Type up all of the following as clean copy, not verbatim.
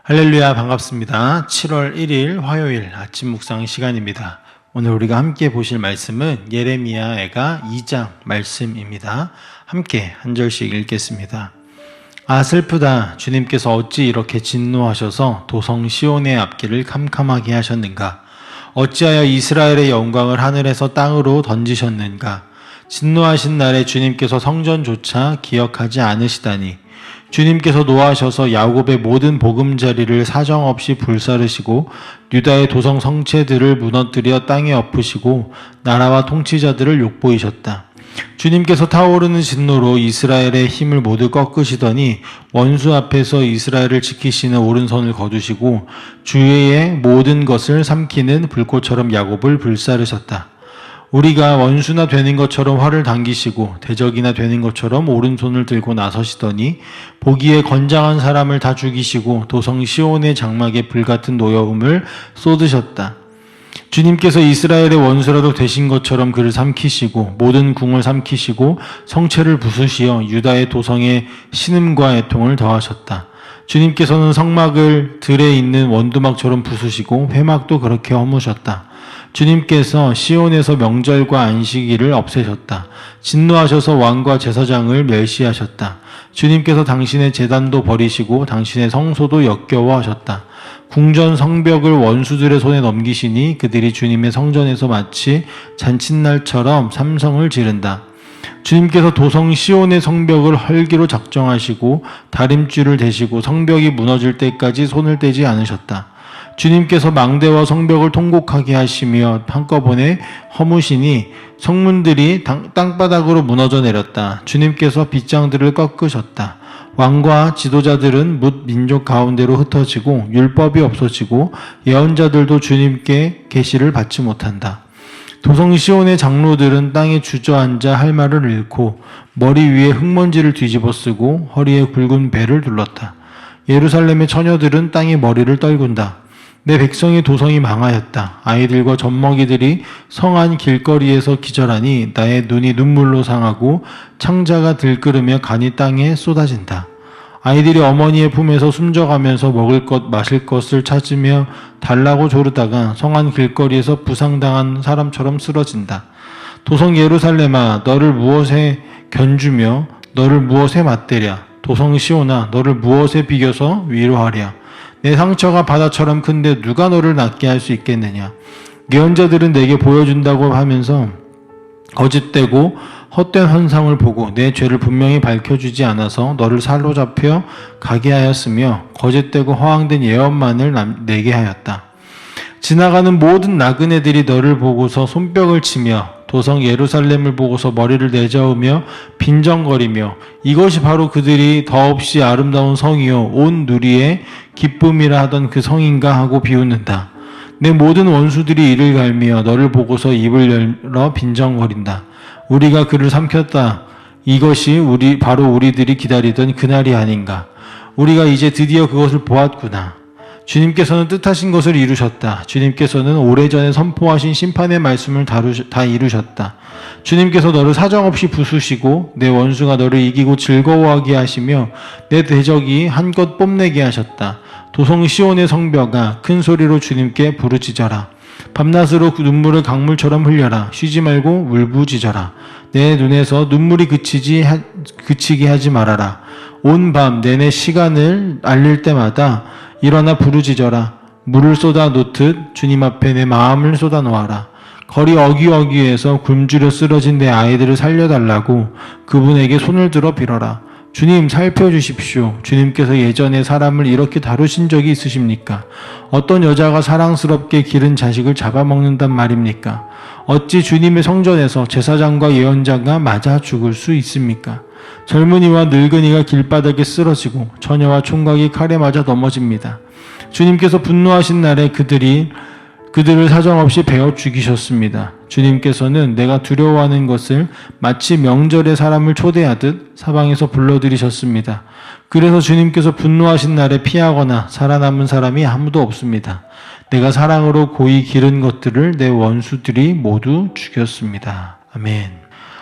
할렐루야, 반갑습니다. 7월 1일 화요일 아침 묵상 시간입니다. 오늘 우리가 함께 보실 말씀은 예레미야애가 2장 말씀입니다. 함께 한 절씩 읽겠습니다. 아, 슬프다. 주님께서 어찌 이렇게 진노하셔서 도성 시온의 앞길을 캄캄하게 하셨는가? 어찌하여 이스라엘의 영광을 하늘에서 땅으로 던지셨는가? 진노하신 날에 주님께서 성전조차 기억하지 않으시다니. 주님께서 노하셔서 야곱의 모든 보금자리를 사정없이 불사르시고 유다의 도성 성체들을 무너뜨려 땅에 엎으시고 나라와 통치자들을 욕보이셨다. 주님께서 타오르는 진노로 이스라엘의 힘을 모두 꺾으시더니 원수 앞에서 이스라엘을 지키시는 오른손을 거두시고 주의 모든 것을 삼키는 불꽃처럼 야곱을 불사르셨다. 우리가 원수나 되는 것처럼 활을 당기시고 대적이나 되는 것처럼 오른손을 들고 나서시더니 보기에 건장한 사람을 다 죽이시고 도성 시온의 장막에 불같은 노여움을 쏟으셨다. 주님께서 이스라엘의 원수라도 되신 것처럼 그를 삼키시고 모든 궁을 삼키시고 성체를 부수시어 유다의 도성에 신음과 애통을 더하셨다. 주님께서는 성막을 들에 있는 원두막처럼 부수시고 회막도 그렇게 허무셨다. 주님께서 시온에서 명절과 안식일을 없애셨다. 진노하셔서 왕과 제사장을 멸시하셨다. 주님께서 당신의 제단도 버리시고 당신의 성소도 역겨워하셨다. 궁전 성벽을 원수들의 손에 넘기시니 그들이 주님의 성전에서 마치 잔칫날처럼 삼성을 지른다. 주님께서 도성 시온의 성벽을 헐기로 작정하시고 다림줄을 대시고 성벽이 무너질 때까지 손을 떼지 않으셨다. 주님께서 망대와 성벽을 통곡하게 하시며 한꺼번에 허무시니 성문들이 땅바닥으로 무너져 내렸다. 주님께서 빗장들을 꺾으셨다. 왕과 지도자들은 뭇 민족 가운데로 흩어지고 율법이 없어지고 예언자들도 주님께 계시를 받지 못한다. 도성 시온의 장로들은 땅에 주저앉아 할 말을 잃고 머리 위에 흙먼지를 뒤집어 쓰고 허리에 굵은 배를 둘렀다. 예루살렘의 처녀들은 땅에 머리를 떨군다. 내 백성의 도성이 망하였다. 아이들과 젖먹이들이 성안 길거리에서 기절하니 나의 눈이 눈물로 상하고 창자가 들끓으며 간이 땅에 쏟아진다. 아이들이 어머니의 품에서 숨져가면서 먹을 것 마실 것을 찾으며 달라고 조르다가 성안 길거리에서 부상당한 사람처럼 쓰러진다. 도성 예루살렘아, 너를 무엇에 견주며 너를 무엇에 맞대랴? 도성 시온아, 너를 무엇에 비겨서 위로하랴? 내 상처가 바다처럼 큰데 누가 너를 낫게 할 수 있겠느냐? 예언자들은 내게 보여준다고 하면서 거짓되고 헛된 환상을 보고 내 죄를 분명히 밝혀주지 않아서 너를 사로잡혀 가게 하였으며 거짓되고 허황된 예언만을 내게 하였다. 지나가는 모든 나그네들이 너를 보고서 손뼉을 치며 도성 예루살렘을 보고서 머리를 내저으며 빈정거리며 이것이 바로 그들이 더없이 아름다운 성이요 온 누리의 기쁨이라 하던 그 성인가 하고 비웃는다. 내 모든 원수들이 이를 갈미어 너를 보고서 입을 열어 빈정거린다. 우리가 그를 삼켰다. 이것이 바로 우리들이 기다리던 그날이 아닌가. 우리가 이제 드디어 그것을 보았구나. 주님께서는 뜻하신 것을 이루셨다. 주님께서는 오래전에 선포하신 심판의 말씀을 다 이루셨다. 주님께서 너를 사정없이 부수시고 내 원수가 너를 이기고 즐거워하게 하시며 내 대적이 한껏 뽐내게 하셨다. 도성 시온의 성벽아, 큰 소리로 주님께 부르짖어라. 밤낮으로 눈물을 강물처럼 흘려라. 쉬지 말고 울부짖어라. 내 눈에서 눈물이 그치게 하지 말아라. 온 밤 내내 시간을 알릴 때마다 일어나 부르짖어라. 물을 쏟아 놓듯 주님 앞에 내 마음을 쏟아 놓아라. 거리 어귀어귀에서 굶주려 쓰러진 내 아이들을 살려달라고 그분에게 손을 들어 빌어라. 주님, 살펴주십시오. 주님께서 예전에 사람을 이렇게 다루신 적이 있으십니까? 어떤 여자가 사랑스럽게 기른 자식을 잡아먹는단 말입니까? 어찌 주님의 성전에서 제사장과 예언자가 맞아 죽을 수 있습니까? 젊은이와 늙은이가 길바닥에 쓰러지고 처녀와 총각이 칼에 맞아 넘어집니다. 주님께서 분노하신 날에 그들을 사정없이 베어 죽이셨습니다. 주님께서는 내가 두려워하는 것을 마치 명절에 사람을 초대하듯 사방에서 불러들이셨습니다. 그래서 주님께서 분노하신 날에 피하거나 살아남은 사람이 아무도 없습니다. 내가 사랑으로 고이 기른 것들을 내 원수들이 모두 죽였습니다. 아멘.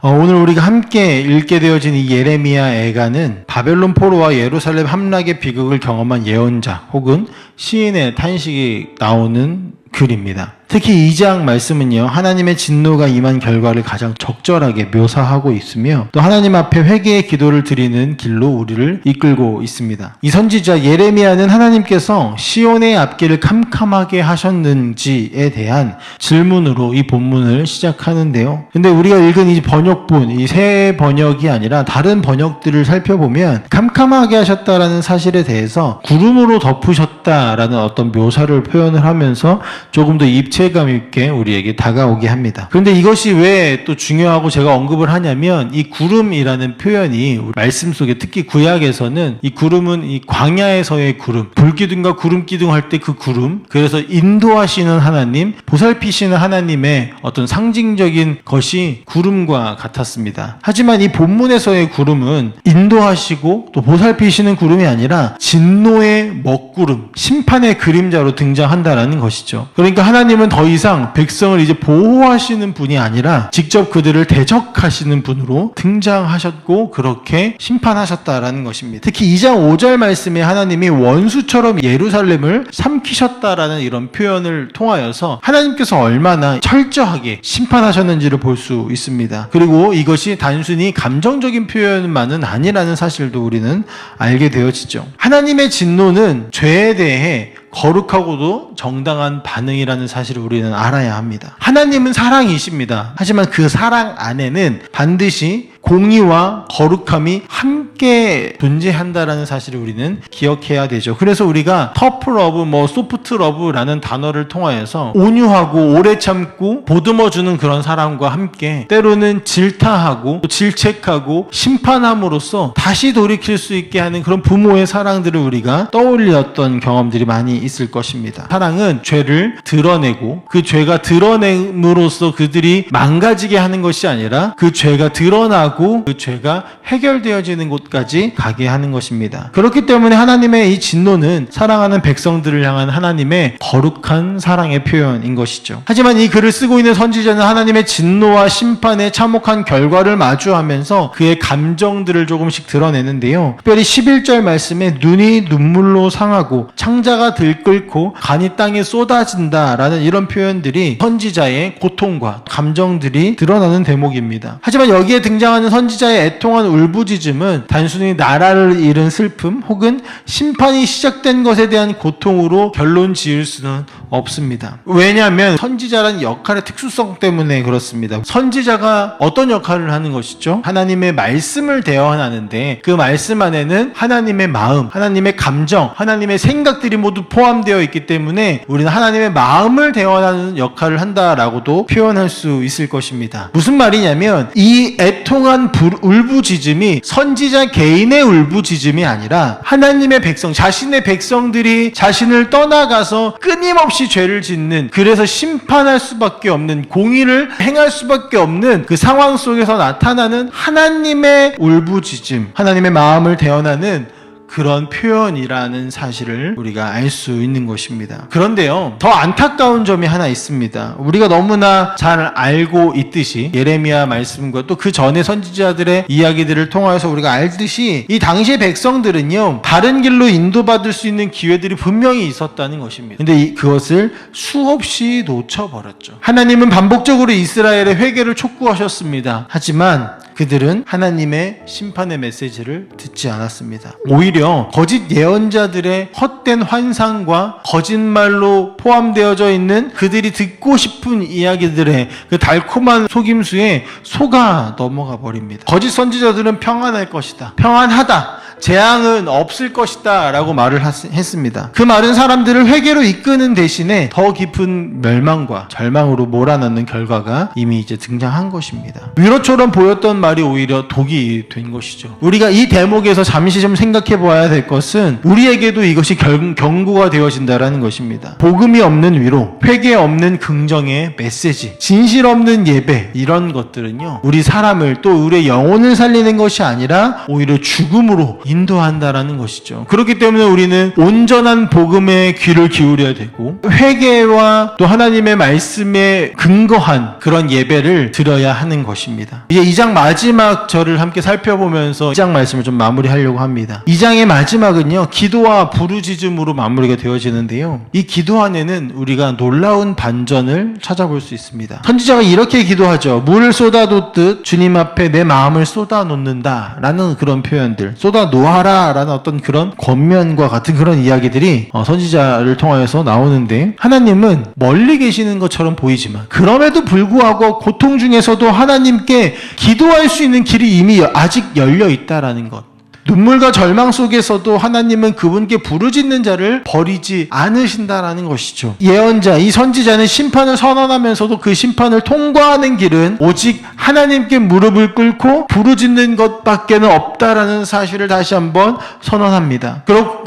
오늘 우리가 함께 읽게 되어진 이 예레미야 애가는 바벨론 포로와 예루살렘 함락의 비극을 경험한 예언자 혹은 시인의 탄식이 나오는 글입니다. 특히 2장 말씀은요, 하나님의 진노가 임한 결과를 가장 적절하게 묘사하고 있으며 또 하나님 앞에 회개의 기도를 드리는 길로 우리를 이끌고 있습니다. 이 선지자 예레미야는 하나님께서 시온의 앞길을 캄캄하게 하셨는지에 대한 질문으로 이 본문을 시작하는데요. 근데 우리가 읽은 이 번역본, 이 새 번역이 아니라 다른 번역들을 살펴보면 캄캄하게 하셨다라는 사실에 대해서 구름으로 덮으셨다라는 어떤 묘사를 표현을 하면서 조금 더 입체감 있게 우리에게 다가오게 합니다. 그런데 이것이 왜 또 중요하고 제가 언급을 하냐면 이 구름이라는 표현이 말씀 속에 특히 구약에서는 이 구름은 이 광야에서의 구름, 불기둥과 구름기둥 할 때 그 구름, 그래서 인도하시는 하나님, 보살피시는 하나님의 어떤 상징적인 것이 구름과 같았습니다. 하지만 이 본문에서의 구름은 인도하시고 또 보살피시는 구름이 아니라 진노의 먹구름, 심판의 그림자로 등장한다라는 것이죠. 그러니까 하나님은 더 이상 백성을 이제 보호하시는 분이 아니라 직접 그들을 대적하시는 분으로 등장하셨고 그렇게 심판하셨다라는 것입니다. 특히 2장 5절 말씀에 하나님이 원수처럼 예루살렘을 삼키셨다라는 이런 표현을 통하여서 하나님께서 얼마나 철저하게 심판하셨는지를 볼 수 있습니다. 그리고 이것이 단순히 감정적인 표현만은 아니라는 사실도 우리는 알게 되어지죠. 하나님의 진노는 죄에 대해 거룩하고도 정당한 반응이라는 사실을 우리는 알아야 합니다. 하나님은 사랑이십니다. 하지만 그 사랑 안에는 반드시 공의와 거룩함이 함께 존재한다라는 사실을 우리는 기억해야 되죠. 그래서 우리가 터프 러브, 소프트 러브라는 단어를 통하여서 온유하고 오래 참고 보듬어주는 그런 사랑과 함께 때로는 질타하고 질책하고 심판함으로써 다시 돌이킬 수 있게 하는 그런 부모의 사랑들을 우리가 떠올렸던 경험들이 많이 있을 것입니다. 사랑은 죄를 드러내고 그 죄가 드러냄으로써 그들이 망가지게 하는 것이 아니라 그 죄가 드러나고 그 죄가 해결되어지는 곳까지 가게 하는 것입니다. 그렇기 때문에 하나님의 이 진노는 사랑하는 백성들을 향한 하나님의 거룩한 사랑의 표현인 것이죠. 하지만 이 글을 쓰고 있는 선지자는 하나님의 진노와 심판의 참혹한 결과를 마주하면서 그의 감정들을 조금씩 드러내는데요. 특별히 11절 말씀에 눈이 눈물로 상하고 창자가 들끓고 간이 땅에 쏟아진다라는 이런 표현들이 선지자의 고통과 감정들이 드러나는 대목입니다. 하지만 여기에 등장하는 선지자의 애통한 울부짖음은 단순히 나라를 잃은 슬픔 혹은 심판이 시작된 것에 대한 고통으로 결론 지을 수는 없습니다. 왜냐하면 선지자라는 역할의 특수성 때문에 그렇습니다. 선지자가 어떤 역할을 하는 것이죠? 하나님의 말씀을 대언하는데 그 말씀 안에는 하나님의 마음, 하나님의 감정, 하나님의 생각들이 모두 포함되어 있기 때문에 우리는 하나님의 마음을 대언하는 역할을 한다라고도 표현할 수 있을 것입니다. 무슨 말이냐면 이 애통한 울부짖음이 선지자 개인의 울부짖음이 아니라 하나님의 백성, 자신의 백성들이 자신을 떠나가서 끊임없이 죄를 짓는, 그래서 심판할 수밖에 없는, 공의를 행할 수밖에 없는 그 상황 속에서 나타나는 하나님의 울부짖음, 하나님의 마음을 대언하는 그런 표현이라는 사실을 우리가 알 수 있는 것입니다. 그런데요, 더 안타까운 점이 하나 있습니다. 우리가 너무나 잘 알고 있듯이 예레미야 말씀과 또 그 전에 선지자들의 이야기들을 통하여서 우리가 알듯이 이 당시의 백성들은요, 바른 길로 인도받을 수 있는 기회들이 분명히 있었다는 것입니다. 근데 그것을 수없이 놓쳐버렸죠. 하나님은 반복적으로 이스라엘의 회개를 촉구하셨습니다. 하지만 그들은 하나님의 심판의 메시지를 듣지 않았습니다. 오히려 거짓 예언자들의 헛된 환상과 거짓말로 포함되어져 있는 그들이 듣고 싶은 이야기들의 그 달콤한 속임수에 속아 넘어가 버립니다. 거짓 선지자들은 평안할 것이다, 평안하다, 재앙은 없을 것이다 라고 말을 했습니다. 그 말은 사람들을 회개로 이끄는 대신에 더 깊은 멸망과 절망으로 몰아넣는 결과가 이미 이제 등장한 것입니다. 위로처럼 보였던 말이 오히려 독이 된 것이죠. 우리가 이 대목에서 잠시 좀 생각해 보아야 될 것은 우리에게도 이것이 경고가 되어진다라는 것입니다. 복음이 없는 위로, 회개 없는 긍정의 메시지, 진실 없는 예배, 이런 것들은요, 우리 사람을 또 우리의 영혼을 살리는 것이 아니라 오히려 죽음으로 인도한다라는 것이죠. 그렇기 때문에 우리는 온전한 복음에 귀를 기울여야 되고 회개와 또 하나님의 말씀에 근거한 그런 예배를 드려야 하는 것입니다. 이제 2장 마지막 절을 함께 살펴보면서 2장 말씀을 좀 마무리하려고 합니다. 2장의 마지막은요, 기도와 부르짖음으로 마무리가 되어지는데요. 이 기도 안에는 우리가 놀라운 반전을 찾아볼 수 있습니다. 선지자가 이렇게 기도하죠. 물을 쏟아놓듯 주님 앞에 내 마음을 쏟아놓는다 라는 그런 표현들, 쏟아놓아라 라는 어떤 그런 권면과 같은 그런 이야기들이 선지자를 통하여서 나오는데, 하나님은 멀리 계시는 것처럼 보이지만 그럼에도 불구하고 고통 중에서도 하나님께 기도할 수 있는 길이 이미 아직 열려 있다라는 것, 눈물과 절망 속에서도 하나님은 그분께 부르짖는 자를 버리지 않으신다라는 것이죠. 예언자, 이 선지자는 심판을 선언하면서도 그 심판을 통과하는 길은 오직 하나님께 무릎을 꿇고 부르짖는 것밖에는 없다라는 사실을 다시 한번 선언합니다. 그리고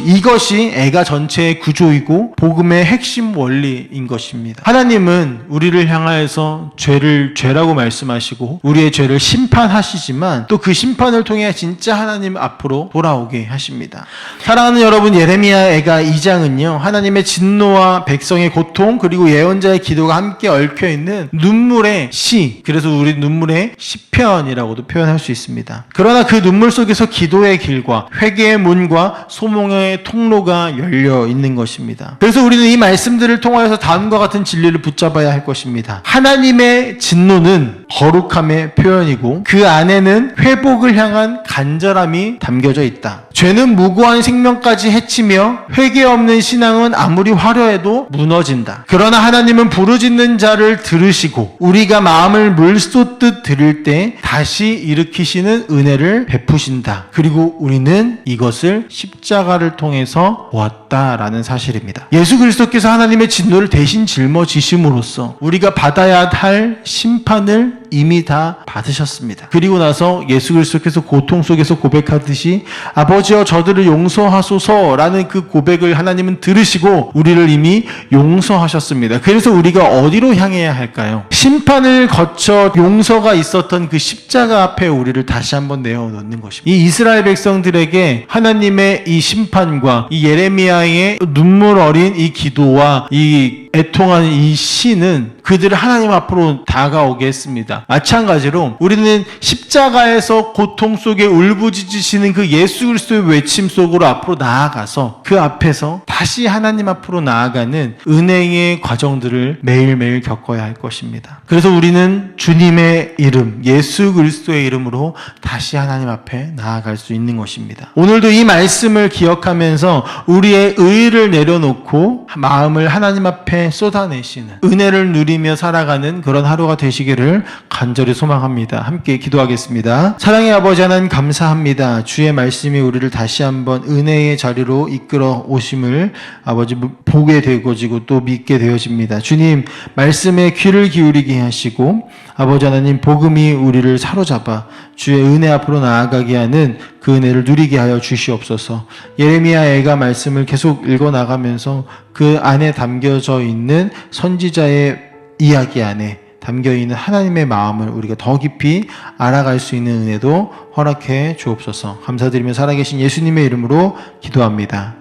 이것이 애가 전체의 구조이고 복음의 핵심 원리인 것입니다. 하나님은 우리를 향하여서 죄라고 말씀하시고 우리의 죄를 심판하시지만 또 그 심판을 통해 진짜 하나님 앞으로 돌아오게 하십니다. 사랑하는 여러분, 예레미야 애가 2장은요, 하나님의 진노와 백성의 고통 그리고 예언자의 기도가 함께 얽혀있는 눈물의 시, 그래서 우리 눈물의 시편이라고도 표현할 수 있습니다. 그러나 그 눈물 속에서 기도의 길과 회개의 문과 소망의 통로가 열려 있는 것입니다. 그래서 우리는 이 말씀들을 통하여서 다음과 같은 진리를 붙잡아야 할 것입니다. 하나님의 진노는 거룩함의 표현이고 그 안에는 회복을 향한 간절함이 담겨져 있다. 죄는 무고한 생명까지 해치며 회개 없는 신앙은 아무리 화려해도 무너진다. 그러나 하나님은 부르짖는 자를 들으시고 우리가 마음을 물 쏟듯 들을 때 다시 일으키시는 은혜를 베푸신다. 그리고 우리는 이것을 십자가를 통해서 보았다라는 사실입니다. 예수 그리스도께서 하나님의 진노를 대신 짊어지심으로써 우리가 받아야 할 심판을 이미 다 받으셨습니다. 그리고 나서 예수 그리스도께서 고통 속에서 고백하듯이 아버지여 저들을 용서하소서라는 그 고백을 하나님은 들으시고 우리를 이미 용서하셨습니다. 그래서 우리가 어디로 향해야 할까요? 심판을 거쳐 용서가 있었던 그 십자가 앞에 우리를 다시 한번 내어놓는 것입니다. 이 이스라엘 백성들에게 하나님의 이 심판과 이 예레미야의 눈물 어린 이 기도와 이 애통하는 이 시는 그들을 하나님 앞으로 다가오게 했습니다. 마찬가지로 우리는 십자가에서 고통 속에 울부짖으시는 그 예수 그리스도의 외침 속으로 앞으로 나아가서 그 앞에서 다시 하나님 앞으로 나아가는 은혜의 과정들을 매일매일 겪어야 할 것입니다. 그래서 우리는 주님의 이름, 예수 그리스도의 이름으로 다시 하나님 앞에 나아갈 수 있는 것입니다. 오늘도 이 말씀을 기억하면서 우리의 의의를 내려놓고 마음을 하나님 앞에 쏟아내시는 은혜를 누리며 살아가는 그런 하루가 되시기를 간절히 소망합니다. 함께 기도하겠습니다. 사랑의 아버지 하나님 감사합니다. 주의 말씀이 우리를 다시 한번 은혜의 자리로 이끌어 오심을 아버지 보게 되어지고 또 믿게 되어집니다. 주님 말씀에 귀를 기울이게 하시고 아버지 하나님 복음이 우리를 사로잡아 주의 은혜 앞으로 나아가게 하는 그 은혜를 누리게 하여 주시옵소서. 예레미야 애가 말씀을 계속 읽어나가면서 그 안에 담겨져 있는 선지자의 이야기 안에 담겨있는 하나님의 마음을 우리가 더 깊이 알아갈 수 있는 은혜도 허락해 주옵소서. 감사드리며 살아계신 예수님의 이름으로 기도합니다.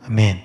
아멘.